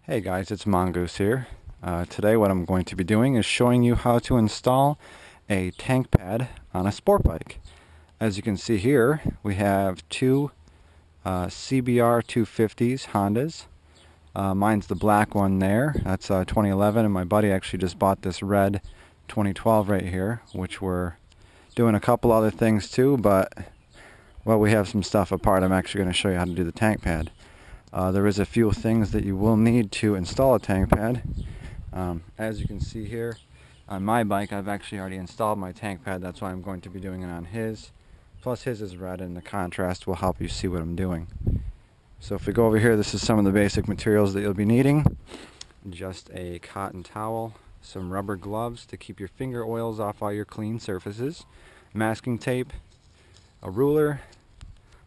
Hey guys, it's Mongoose here. Today what I'm going to be doing is showing you how to install a tank pad on a sport bike. As you can see here, we have two CBR 250s Hondas. Mine's the black one there, that's 2011, and my buddy actually just bought this red 2012 right here, which we're doing a couple other things too, but well, we have some stuff apart. I'm actually going to show you how to do the tank pad. There is a few things that you will need to install a tank pad. As you can see here on my bike, I've actually already installed my tank pad. That's why I'm going to be doing it on his. Plus his is red and the contrast will help you see what I'm doing. So if we go over here, this is some of the basic materials that you'll be needing. Just a cotton towel, some rubber gloves to keep your finger oils off all your clean surfaces, masking tape, a ruler,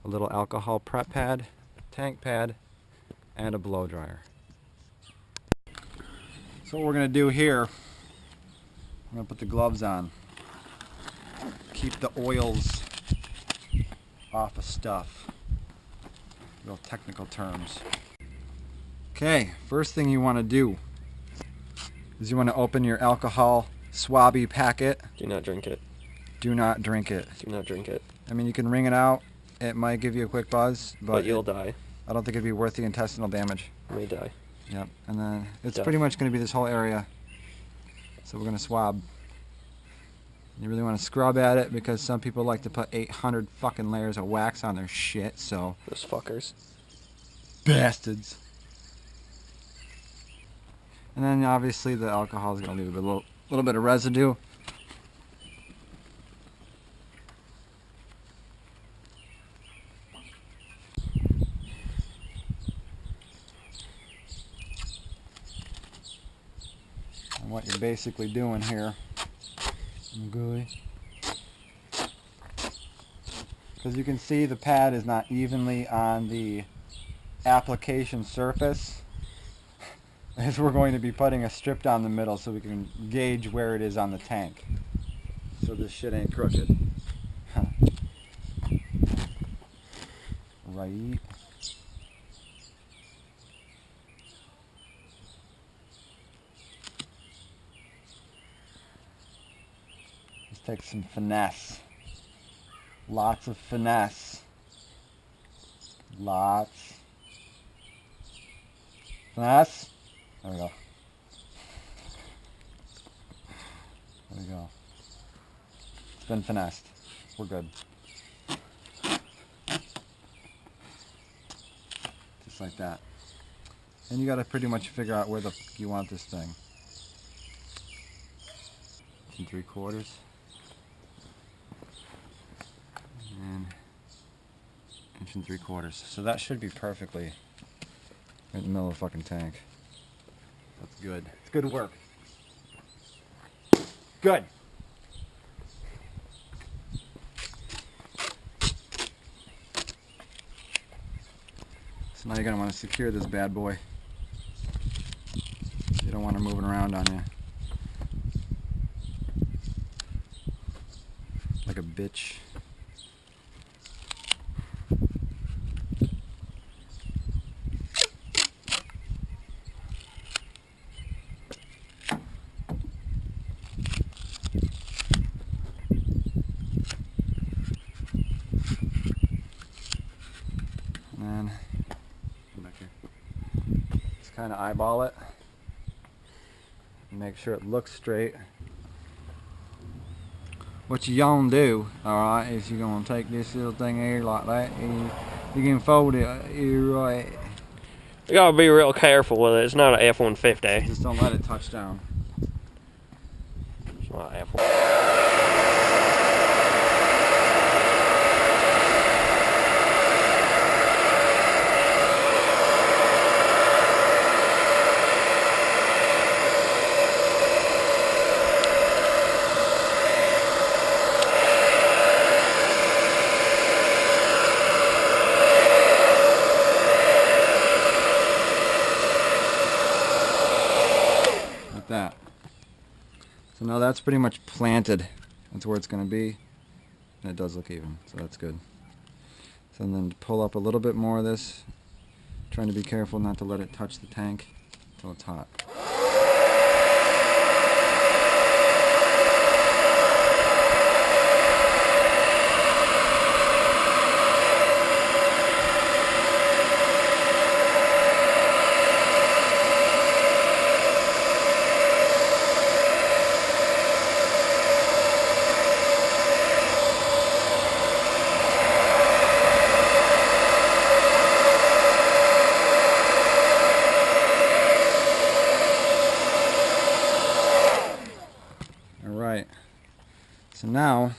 a little alcohol prep pad, tank pad, and a blow dryer. So what we're going to do here, I'm going to put the gloves on. Keep the oils off of stuff. Real technical terms. Okay, first thing you want to do is you want to open your alcohol swabby packet. Do not drink it. Do not drink it. Do not drink it. I mean, you can wring it out. It might give you a quick buzz, But you'll die. I don't think it'd be worth the intestinal damage. You may die. Yep, and then it's Death. pretty much going to be this whole area. So we're going to swab. You really want to scrub at it because some people like to put 800 fucking layers of wax on their shit, so... Those fuckers. Bastards. And then obviously the alcohol is going to leave a little bit of residue. And what you're basically doing here, gooey, because you can see the pad is not evenly on the application surface, as we're going to be putting a strip down the middle so we can gauge where it is on the tank, so this shit ain't crooked. Right. This takes some finesse. Lots of finesse. Lots. Finesse. There we go. There we go. It's been finessed. We're good. Just like that. And you gotta pretty much figure out where the fuck you want this thing. 3/4. And 1 3/4. So that should be perfectly right in the middle of the fucking tank. That's good. It's good work. Good. So now you're gonna want to secure this bad boy. You don't want her moving around on you like a bitch. And then come back here. Just kind of eyeball it. Make sure it looks straight. What you gonna do, alright, is you're gonna take this little thing here like that and you can fold it here right. You gotta be real careful with it. It's not an F-150. Just don't let it touch down. It's not an F-150. That. So now that's pretty much planted. That's where it's going to be. And it does look even, so that's good. So then pull up a little bit more of this. Trying to be careful not to let it touch the tank. so it's hot. Alright, so now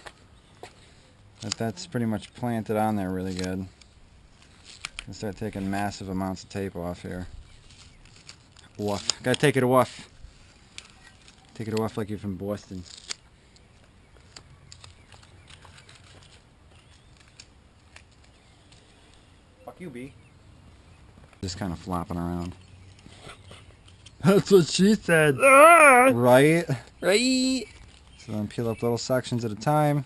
that that's pretty much planted on there really good, I'll start taking massive amounts of tape off here. Off. Gotta take it off. Take it off like you're from Boston. Fuck you, B. Just kind of flopping around. That's what she said. Ah! Right? Right. So then peel up little sections at a time.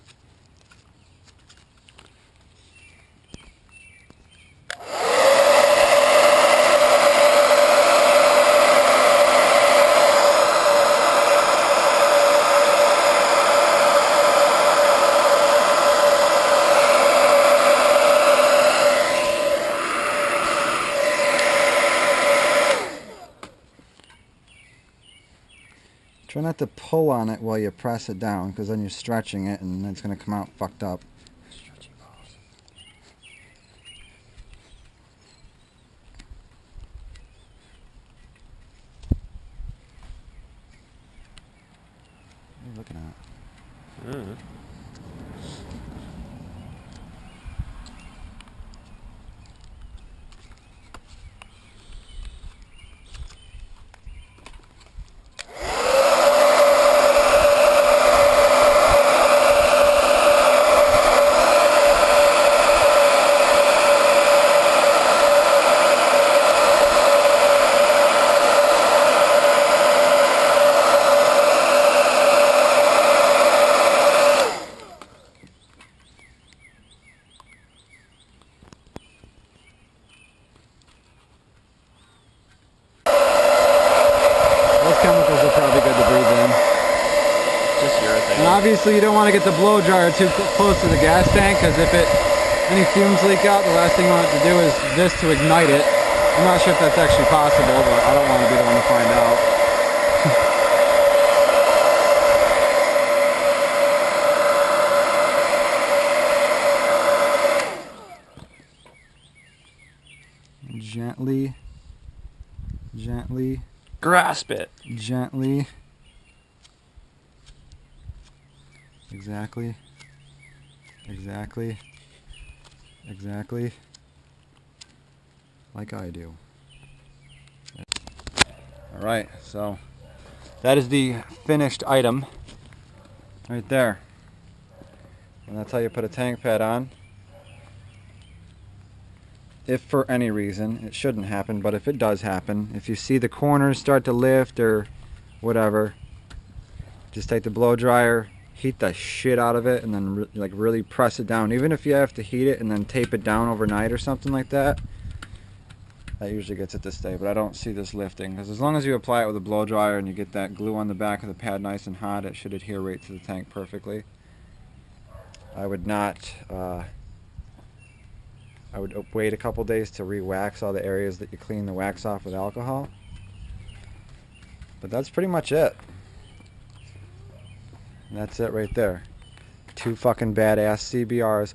Try not to pull on it while you press it down, because then you're stretching it and it's going to come out fucked up. Stretchy balls. What are you looking at? Mm. Chemicals are probably good to breathe in. Just urethane. And obviously you don't want to get the blow dryer too close to the gas tank, because if any fumes leak out, the last thing you want it to do is this to ignite it. I'm not sure if that's actually possible, but I don't want to be the one to find out. Gently, gently, Grasp it. gently. Exactly. Exactly. Exactly. Like I do. Alright, so that is the finished item right there. And that's how you put a tank pad on. If for any reason, it shouldn't happen, but if it does happen, if you see the corners start to lift or whatever, just take the blow dryer, heat the shit out of it, and then like really press it down. Even if you have to heat it and then tape it down overnight or something like that, that usually gets it to stay. But I don't see this lifting, because as long as you apply it with a blow dryer and you get that glue on the back of the pad nice and hot, it should adhere right to the tank perfectly. I would not I would wait a couple days to re-wax all the areas that you clean the wax off with alcohol. But that's pretty much it. And that's it right there. 2 fucking badass CBRs.